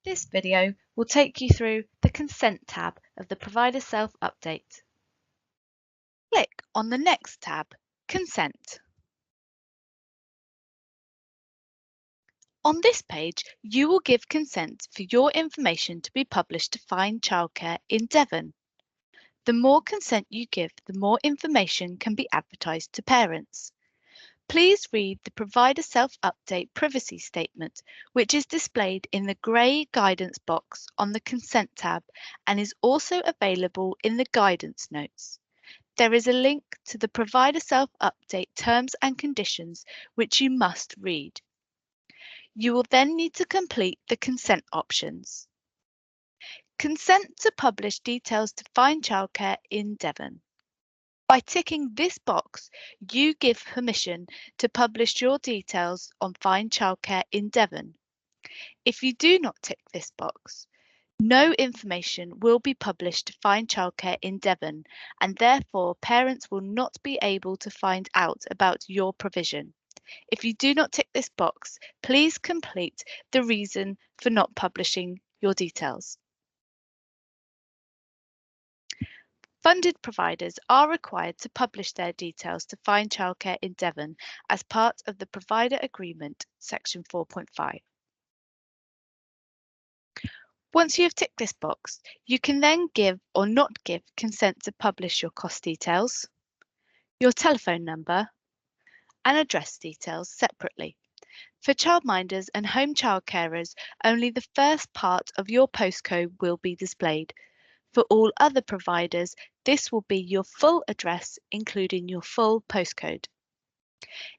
This video will take you through the Consent tab of the Provider Self-Update. Click on the next tab, Consent. On this page, you will give consent for your information to be published to Find Childcare in Devon. The more consent you give, the more information can be advertised to parents. Please read the Provider Self-Update privacy statement, which is displayed in the grey guidance box on the Consent tab and is also available in the guidance notes. There is a link to the Provider Self-Update terms and conditions, which you must read. You will then need to complete the consent options. Consent to publish details to Find Childcare in Devon. By ticking this box, you give permission to publish your details on Find Childcare in Devon. If you do not tick this box, no information will be published to Find Childcare in Devon, and therefore parents will not be able to find out about your provision. If you do not tick this box, please complete the reason for not publishing your details. Funded providers are required to publish their details to Find Childcare in Devon as part of the Provider Agreement, Section 4.5. Once you have ticked this box, you can then give or not give consent to publish your cost details, your telephone number, and address details separately. For childminders and home child carers, only the first part of your postcode will be displayed. For all other providers, this will be your full address, including your full postcode.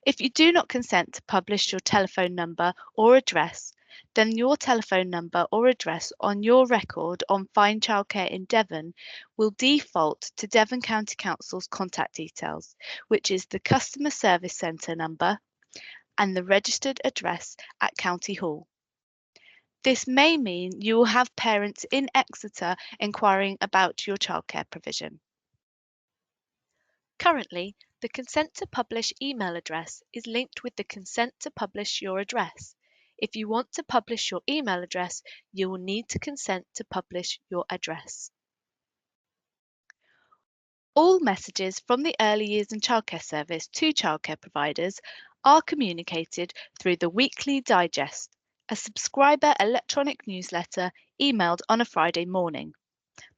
If you do not consent to publish your telephone number or address, then your telephone number or address on your record on Find Childcare in Devon will default to Devon County Council's contact details, which is the Customer Service Centre number and the registered address at County Hall. This may mean you will have parents in Exeter inquiring about your childcare provision. Currently, the consent to publish email address is linked with the consent to publish your address. If you want to publish your email address, you will need to consent to publish your address. All messages from the Early Years and Childcare Service to childcare providers are communicated through the Weekly Digest, a subscriber electronic newsletter emailed on a Friday morning.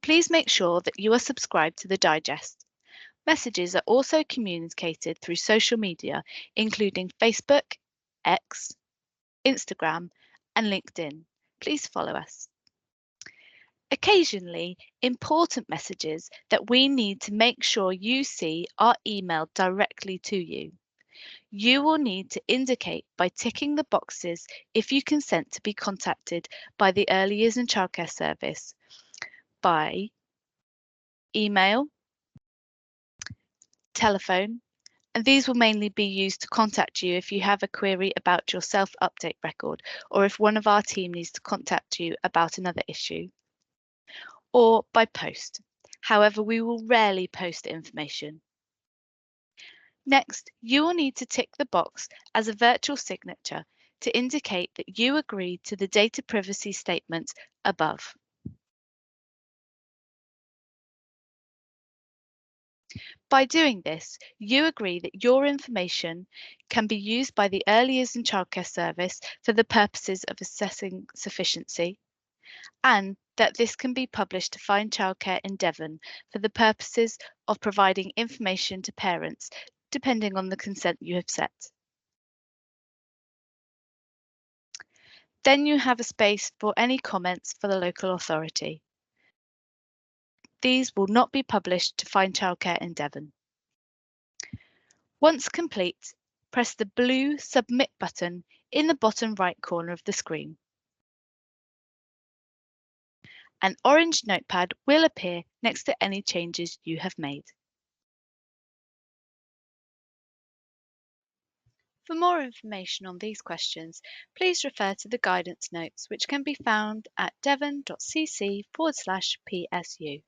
Please make sure that you are subscribed to the Digest. Messages are also communicated through social media, including Facebook, X, Instagram, and LinkedIn. Please follow us. Occasionally, important messages that we need to make sure you see are emailed directly to you. You will need to indicate by ticking the boxes if you consent to be contacted by the Early Years and Childcare Service by email, telephone, and these will mainly be used to contact you if you have a query about your self-update record or if one of our team needs to contact you about another issue, or by post. However, we will rarely post information. Next, you will need to tick the box as a virtual signature to indicate that you agree to the data privacy statement above. By doing this, you agree that your information can be used by the Early Years and Childcare Service for the purposes of assessing sufficiency, and that this can be published to Find Childcare in Devon for the purposes of providing information to parents, depending on the consent you have set. Then you have a space for any comments for the local authority. These will not be published to Find Childcare in Devon. Once complete, press the blue Submit button in the bottom right corner of the screen. An orange notepad will appear next to any changes you have made. For more information on these questions, please refer to the guidance notes, which can be found at devon.cc/PSU.